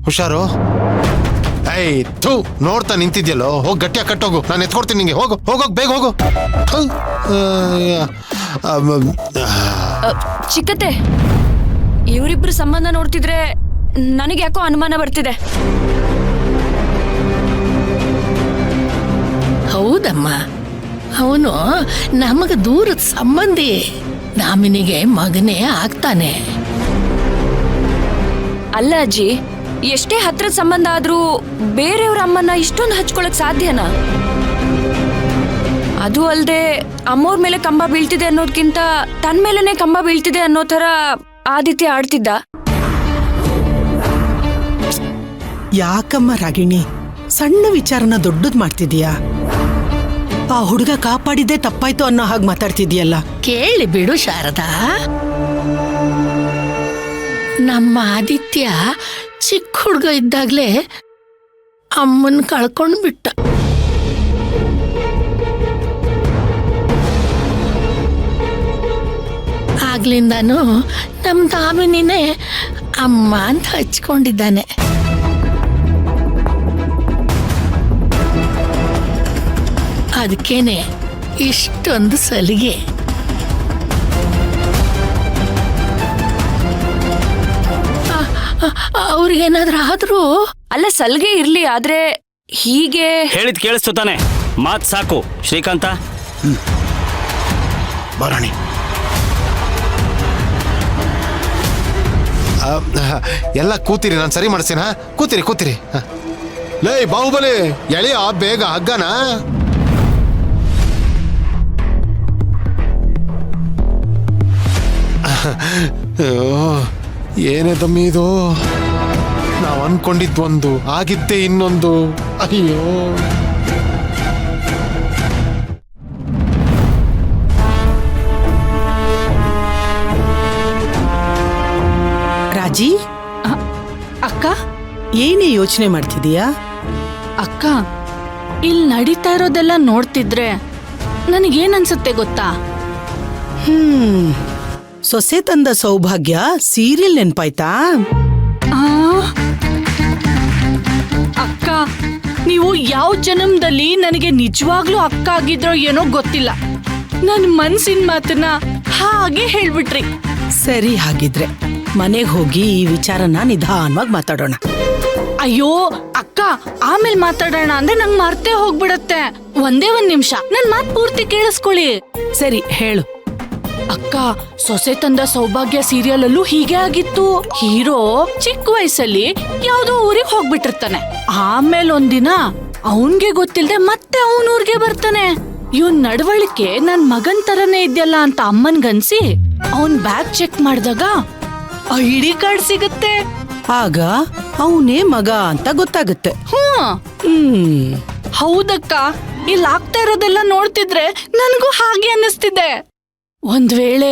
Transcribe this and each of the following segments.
ಹುಷಾರು. ಏಯ್ ಥೂ, ನೋಡ್ತಾ ನಿಂತಿದ್ಯಲ್ಲೋ, ಹೋಗಿ ಗಟ್ಟಿಯಾಗಿ ಕಟ್ಟೋಗು, ನಾನು ಎತ್ಕೊಡ್ತೀನಿ ನಿಂಗೆ. ಹೋಗು ಹೋಗೋಗ್ ಬೇಗ ಹೋಗು. ಚಿಕ್ಕತ್ತೆ, ಇವರಿಬ್ರು ಸಂಬಂಧ ನೋಡ್ತಿದ್ರೆ ನನಗೆ ಯಾಕೋ ಅನುಮಾನ ಬರ್ತಿದೆ. ಹೌದಮ್ಮ, ಅವನು ನಮಗ ದೂರದ ಸಂಬಂಧಿ. ದಾಮಿನಿಗೆ ಮಗನೇ ಆಗ್ತಾನೆ. ಅಲ್ಲ ಅಜ್ಜಿ, ಎಷ್ಟೇ ಹತ್ರದ ಸಂಬಂಧ ಆದ್ರೂ ಬೇರೆಯವ್ರ ಅಮ್ಮನ ಇಷ್ಟೊಂದು ಹಚ್ಕೊಳಕ್ ಸಾಧ್ಯನಾ? ಅದು ಅಲ್ದೆ ಅಮ್ಮೋರ್ ಮೇಲೆ ಕಂಬ ಬೀಳ್ತಿದೆ ಅನ್ನೋದ್ಕಿಂತ ತನ್ ಮೇಲೆನೆ ಕಂಬ ಬೀಳ್ತಿದೆ ಅನ್ನೋ ತರ ಆದಿತ್ಯ ಆಡ್ತಿದ್ದ. ಯಾಕಮ್ಮ ರಾಗಿಣಿ, ಸಣ್ಣ ವಿಚಾರನ ದೊಡ್ಡದ್ ಮಾಡ್ತಿದೀಯಾ? ಆ ಹುಡುಗ ಕಾಪಾಡಿದ್ದೆ ತಪ್ಪಾಯ್ತು ಅನ್ನೋ ಹಾಗೆ ಮಾತಾಡ್ತಿದ್ಯಲ್ಲ. ಕೇಳಿ ಬಿಡು ಶಾರದಾ. ನಮ್ಮ ಆದಿತ್ಯ ಚಿಕ್ಕ ಹುಡುಗ ಇದ್ದಾಗ್ಲೇ ಅಮ್ಮನ್ ಕಳ್ಕೊಂಡ್ ಬಿಟ್ಟ. ಆಗ್ಲಿಂದಾನು ನಮ್ ದಾಮಿನಿನೇ ಅಮ್ಮ ಅಂತ ಹಚ್ಕೊಂಡಿದ್ದಾನೆ. ಅದಕ್ಕೇನೆ ಇಷ್ಟೊಂದು ಸಲಿಗೆ. ಅವ್ರಿಗೇನಾದ್ರೂ ಆದ್ರೂ ಅಲ್ಲ, ಸಲ್ಗೆ ಇರ್ಲಿ, ಆದ್ರೆ ಹೀಗೆ ಹೇಳಿದ್ ಕೇಳಿಸ್ತು ತಾನೆ? ಮಾತ್ ಸಾಕು ಶ್ರೀಕಾಂತ. ಬಾರಾಣಿ, ಎಲ್ಲ ಕೂತಿರಿ, ನಾನು ಸರಿ ಮಾಡಿಸ್ತೀನಿ. ಕೂತಿರಿ ಕೂತಿರಿ. ಲೇ ಬಾಹುಬಲಿ, ಎಳೆಯ ಬೇಗ ಹಗ್ಗನ. ಏನೇ ದಮ್ಮಿ ಇದು, ನಾವು ಅನ್ಕೊಂಡಿದ್ದೊಂದು ಆಗಿದ್ದೆ ಇನ್ನೊಂದು. ಅಯ್ಯೋ, ರಾಜಿ, ಅಕ್ಕ, ಏನೇ ಯೋಚನೆ ಮಾಡ್ತಿದೀಯಾ? ಅಕ್ಕ, ಇಲ್ಲಿ ನಡೀತಾ ಇರೋದೆಲ್ಲ ನೋಡ್ತಿದ್ರೆ ನನಗೇನನ್ಸುತ್ತೆ ಗೊತ್ತಾ? ಸೊಸೆ ತಂದ ಸೌಭಾಗ್ಯ ಸೀರಿಯಲ್ ನೆನ್ಪಾಯ್ತಾ? ಅಕ್ಕ, ನೀವು ಯಾವ ಜನ್ಮದಲ್ಲಿ ನನಗೆ ನಿಜವಾಗ್ಲೂ ಅಕ್ಕ ಆಗಿದ್ರೋ ಏನೋ ಗೊತ್ತಿಲ್ಲ. ನನ್ನ ಮನ್ಸಿನ ಮಾತನ್ನ ಹಾಗೆ ಹೇಳ್ಬಿಟ್ರಿ. ಸರಿ, ಹಾಗಿದ್ರೆ ಮನೆಗೆ ಹೋಗಿ ಈ ವಿಚಾರನ ನಿಧಾನವಾಗಿ ಮಾತಾಡೋಣ. ಅಯ್ಯೋ ಅಕ್ಕ, ಆಮೇಲೆ ಮಾತಾಡೋಣ ಅಂದ್ರೆ ನಂಗೆ ಮರ್ತೇ ಹೋಗ್ಬಿಡತ್ತೆ. ಒಂದೇ ಒಂದ್ ನಿಮಿಷ ನನ್ ಮಾತ್ ಪೂರ್ತಿ ಕೇಳಿಸ್ಕೊಳ್ಳಿ. ಸರಿ, ಹೇಳು. ಅಕ್ಕ, ಸೊಸೆ ತಂದ ಸೌಭಾಗ್ಯ ಸೀರಿಯಲ್ ಅಲ್ಲೂ ಹೀಗೆ ಆಗಿತ್ತು. ಹೀರೋ ಚಿಕ್ಕ ವಯಸ್ಸಲ್ಲಿ ಯಾವ್ದೋ ಊರಿಗೆ ಹೋಗ್ಬಿಟ್ಟಿರ್ತಾನೆ. ಆಮೇಲೆ ಒಂದಿನ ಅವನ್ಗೆ ಗೊತ್ತಿಲ್ದೆ ಮತ್ತೆ ಅವನ್ ಊರ್ಗೆ ಬರ್ತಾನೆ. ಇವನ್ ನಡವಳಿಕೆ ನನ್ ಮಗನ್ ತರನೇ ಇದ್ಯಲ್ಲ ಅಂತ ಅಮ್ಮನ್ಗನ್ಸಿ ಅವನ್ ಬ್ಯಾಗ್ ಚೆಕ್ ಮಾಡಿದಾಗ ಐಡಿ ಕಾರ್ಡ್ ಸಿಗುತ್ತೆ. ಆಗ ಅವನೇ ಮಗ ಅಂತ ಗೊತ್ತಾಗುತ್ತೆ. ಹೌದಕ್ಕ, ಇಲ್ಲಿ ಆಗ್ತಾ ಇರೋದೆಲ್ಲ ನೋಡ್ತಿದ್ರೆ ನನಗೂ ಹಾಗೆ ಅನ್ನಿಸ್ತಿದೆ. ಒಂದ್ ವೇಳೆ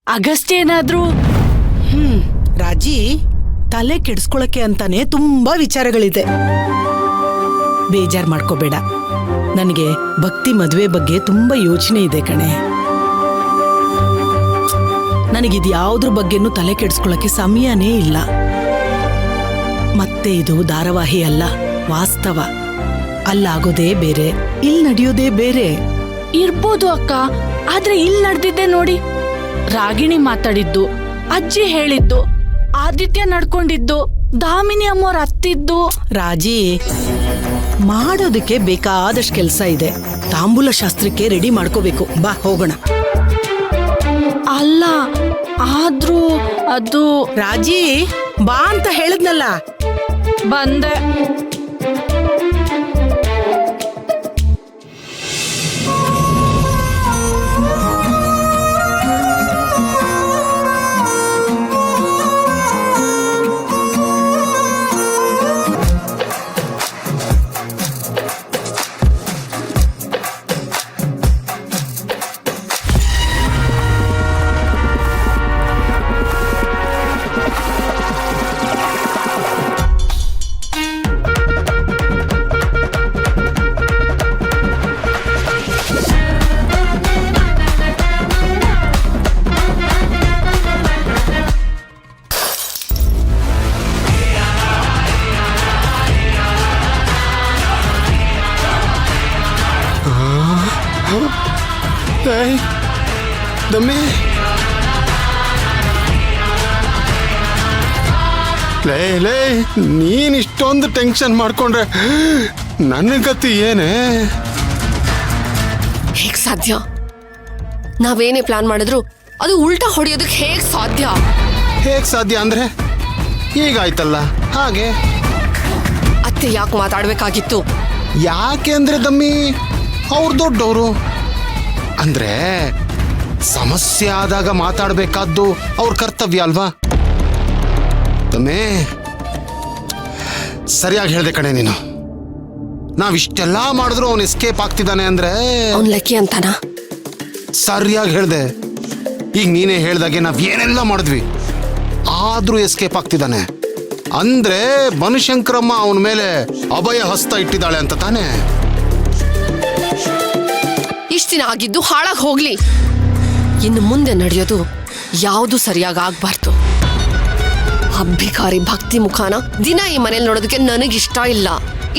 ಅಗಸ್ಟ್ ಏನಾದ್ರೂ ರಾಜಿ, ತಲೆ ಕೆಡಿಸ್ಕೊಳಕ್ಕೆ ಅಂತಾನೆ ತುಂಬಾ ವಿಚಾರಗಳಿದೆ. ಬೇಜಾರ್ ಮಾಡ್ಕೋಬೇಡ. ನನಗೆ ಭಕ್ತಿ ಮದುವೆ ಬಗ್ಗೆ ತುಂಬಾ ಯೋಚನೆ ಇದೆ ಕಣೆ. ನನಗಿದ್ ಯಾವ್ದ್ರ ಬಗ್ಗೆನೂ ತಲೆ ಕೆಡಿಸ್ಕೊಳಕ್ಕೆ ಸಮಯನೇ ಇಲ್ಲ. ಮತ್ತೆ ಇದು ಧಾರಾವಾಹಿ ಅಲ್ಲ, ವಾಸ್ತವ. ಅಲ್ಲಾಗೋದೇ ಬೇರೆ, ಇಲ್ಲಿ ನಡೆಯೋದೇ ಬೇರೆ. ಇರ್ಬೋದು ಅಕ್ಕ, ಆದ್ರೆ ಇಲ್ಲಿ ನಡೆದಿದ್ದೆ ನೋಡಿ. ರಾಗಿಣಿ ಮಾತಾಡಿದ್ದು, ಅಜ್ಜಿ ಹೇಳಿದ್ದು, ಆದಿತ್ಯ ನಡ್ಕೊಂಡಿದ್ದು, ದಾಮಿನಿ ಅಮ್ಮೋರ್ ಅತ್ತಿದ್ದು. ರಾಜಿ, ಮಾಡೋದಕ್ಕೆ ಬೇಕಾದಷ್ಟು ಕೆಲಸ ಇದೆ. ತಾಂಬೂಲ ಶಾಸ್ತ್ರಕ್ಕೆ ರೆಡಿ ಮಾಡ್ಕೋಬೇಕು. ಬಾ ಹೋಗೋಣ. ಅಲ್ಲ, ಆದ್ರೂ ಅದು. ರಾಜಿ, ಬಾ ಅಂತ ಹೇಳಿದ್ನಲ್ಲ. ಬಂದೆ. ಲೇ ಲೇ ನೀನ್ ಇಷ್ಟೊಂದು ಟೆನ್ಷನ್ ಮಾಡ್ಕೊಂಡ್ರೆ ನನ್ನ ಗತಿ ಏನೇ? ಹೇಗ್ ಸಾಧ್ಯ? ನಾವೇನೇ ಪ್ಲಾನ್ ಮಾಡಿದ್ರು ಅದು ಉಲ್ಟಾ ಹೊಡೆಯೋದಕ್ಕೆ ಹೇಗ್ ಸಾಧ್ಯ? ಹೇಗ್ ಸಾಧ್ಯ ಅಂದ್ರೆ ಹೀಗಾಯ್ತಲ್ಲ ಹಾಗೆ. ಅತ್ತೆ ಯಾಕೆ ಮಾತಾಡ್ಬೇಕಾಗಿತ್ತು? ಯಾಕೆ ಅಂದ್ರೆ ದಮ್ಮಿ ಅವ್ರು ದೊಡ್ಡವರು. ಅಂದ್ರೆ ಸಮಸ್ಯೆ ಆದಾಗ ಮಾತಾಡ್ಬೇಕಾದ್ದು ಅವ್ರ ಕರ್ತವ್ಯ ಅಲ್ವಾ? ದಮ್ಮಿ ಸರಿಯಾಗಿ ಹೇಳ್ದೆ ಕಣೆ ನೀನು. ನಾವಿಷ್ಟೆಲ್ಲ ಮಾಡಿದ್ರು ಅವನು ಎಸ್ಕೇಪ್ ಆಗ್ತಿದ್ದಾನೆ ಅಂದ್ರೆ ಅವ್ನ್ ಲೆಕ್ಕಿ ಅಂತಾನ? ಸರಿಯಾಗಿ ಹೇಳ್ದೆ. ಈಗ ನೀನೇ ಹೇಳ್ದಾಗೆ ನಾವ್ ಏನೆಲ್ಲ ಮಾಡಿದ್ವಿ ಆದ್ರೂ ಎಸ್ಕೇಪ್ ಆಗ್ತಿದ್ದಾನೆ ಅಂದ್ರೆ ಬನಶಂಕರಮ್ಮ ಅವನ ಮೇಲೆ ಅಭಯ ಹಸ್ತ ಇಟ್ಟಿದ್ದಾಳೆ ಅಂತ ತಾನೆ. ಇಷ್ಟ ದಿನ ಆಗಿದ್ದು ಹಾಳಾಗಿ ಹೋಗ್ಲಿ. ಇನ್ನು ಮುಂದೆ ನಡೆಯೋದು ಯಾವುದು ಸರಿಯಾಗಿ ಆಗ್ಬಾರ್ದು. ಅಭಿಕಾರಿ ಭಕ್ತಿ ಮುಖಾನ ದಿನ ಈ ಮನೇಲಿ ನೋಡೋದಕ್ಕೆ ನನಗಿಷ್ಟ ಇಲ್ಲ.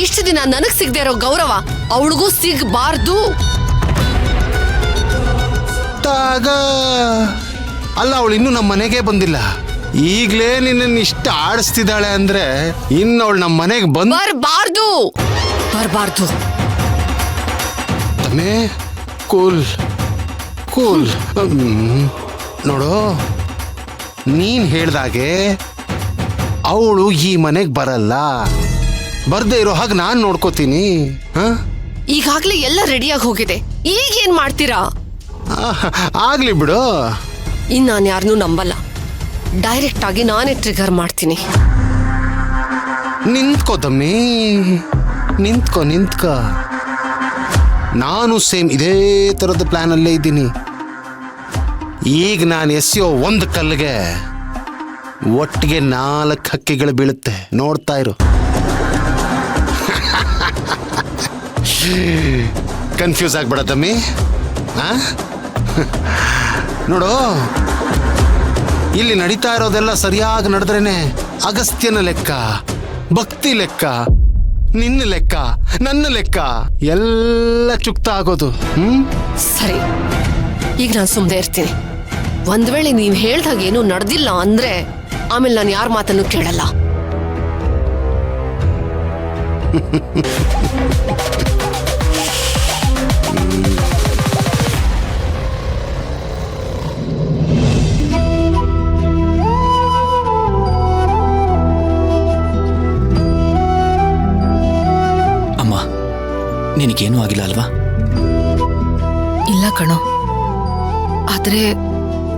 ಇಷ್ಟು ದಿನ ನನಗ್ ಸಿಗದೆ ಇರೋ ಗೌರವ ಅವಳಿಗೂ ಸಿಗಬಾರ್ದು. ಅಲ್ಲ ಅವಳು ಇನ್ನೂ ನಮ್ಮ ಮನೆಗೆ ಬಂದಿಲ್ಲ. ಈಗ್ಲೇ ನಿನ್ನ ಇಷ್ಟ ಆಡಿಸ್ತಿದ್ದಾಳೆ ಅಂದ್ರೆ ಇನ್ನು ಅವಳು ನಮ್ಮ ಮನೆಗೆ ಬರಬಾರ್ದು. ತಮ್ಮೇ ಕೂಲ್ ಕೂಲ್. ನೋಡು ನೀನ್ ಹೇಳ್ದಾಗೆ ಅವಳು ಈ ಮನೆಗೆ ಬರಲ್ಲ. ಬರ್ದೇ ಇರೋ ಹಾಗೆ ನಾನ್ ನೋಡ್ಕೋತೀನಿ. ಈಗಾಗ್ಲೇ ಎಲ್ಲ ರೆಡಿಯಾಗಿ ಹೋಗಿದೆ. ಈಗ ಏನ್ ಮಾಡ್ತೀರಾ? ಆಗ್ಲಿ ಬಿಡು. ಇನ್ ನಾನು ಯಾರನ್ನೂ ನಂಬಲ್ಲ. ಡೈರೆಕ್ಟ್ ಆಗಿ ನಾನೇ ಟ್ರಿಗರ್ ಮಾಡ್ತೀನಿ. ನಿಂತ್ಕೋ ತಮ್ಮಿ, ನಿಂತ್ಕೋ. ನಾನು ಸೇಮ್ ಇದೇ ತರದ ಪ್ಲಾನ್ ಅಲ್ಲೇ ಇದ್ದೀನಿ. ಈಗ ನಾನು ಎಸೆಯೋ ಒಂದು ಕಲ್ಲಿಗೆ ಒಟ್ಟಿಗೆ 4 ಹಕ್ಕಿಗಳು ಬೀಳುತ್ತೆ. ನೋಡ್ತಾ ಇರು. ಕನ್ಫ್ಯೂಸ್ ಆಗ್ಬೇಡ ತಮ್ಮಿ. ನೋಡು ಇಲ್ಲಿ ನಡೀತಾ ಇರೋದೆಲ್ಲ ಸರಿಯಾಗಿ ನಡೆದ್ರೇನೆ ಅಗಸ್ತ್ಯನ ಲೆಕ್ಕ, ಭಕ್ತಿ ಲೆಕ್ಕ, ನಿನ್ನ ಲೆಕ್ಕ, ನನ್ನ ಲೆಕ್ಕ ಎಲ್ಲ ಚುಕ್ತ ಆಗೋದು. ಸರಿ, ಈಗ ನಾನು ಸುಮ್ಮನೆ ಇರ್ತೀನಿ. ಒಂದ್ ವೇಳೆ ನೀವ್ ಹೇಳ್ದಾಗ ಏನು ನಡೆದಿಲ್ಲ ಅಂದ್ರೆ ಆಮೇಲೆ ನಾನು ಯಾರ ಮಾತನ್ನು ಕೇಳಲ್ಲ. ಅಮ್ಮ, ನಿನಗೇನೂ ಆಗಿಲ್ಲ ಅಲ್ವಾ? ಇಲ್ಲ ಕಣೋ, ಆದ್ರೆ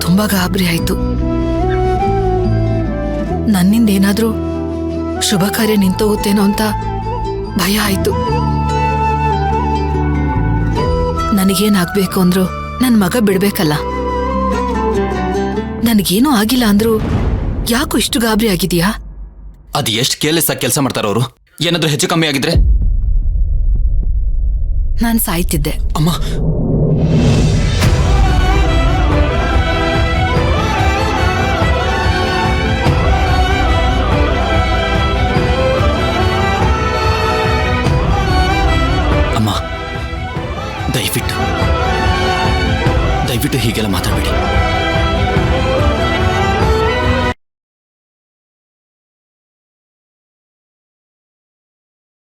ತುಂಬಾ ಗಾಬರಿ ಆಯ್ತು. ನನ್ನಿಂದ ಏನಾದ್ರೂ ಶುಭ ಕಾರ್ಯ ನಿಂತೋಗುತ್ತೇನೋ ಅಂತ ಭಯ ಆಯ್ತು. ನನಗೇನಾಗ್ಬೇಕು ಅಂದ್ರು ನನ್ ಮಗ ಬಿಡ್ಬೇಕಲ್ಲ. ನನಗೇನೂ ಆಗಿಲ್ಲ ಅಂದ್ರು ಯಾಕೋ ಇಷ್ಟು ಗಾಬರಿ ಆಗಿದ್ಯಾ? ಅದು ಎಷ್ಟು ಕೇರ್ಲೆಸ್ ಆಗಿ ಕೆಲಸ ಮಾಡ್ತಾರ ಅವರು. ಏನಾದ್ರೂ ಹೆಚ್ಚು ಕಮ್ಮಿ ಆಗಿದ್ರೆ ನಾನ್ ಸಾಯ್ತಿದ್ದೆ. ಅಮ್ಮ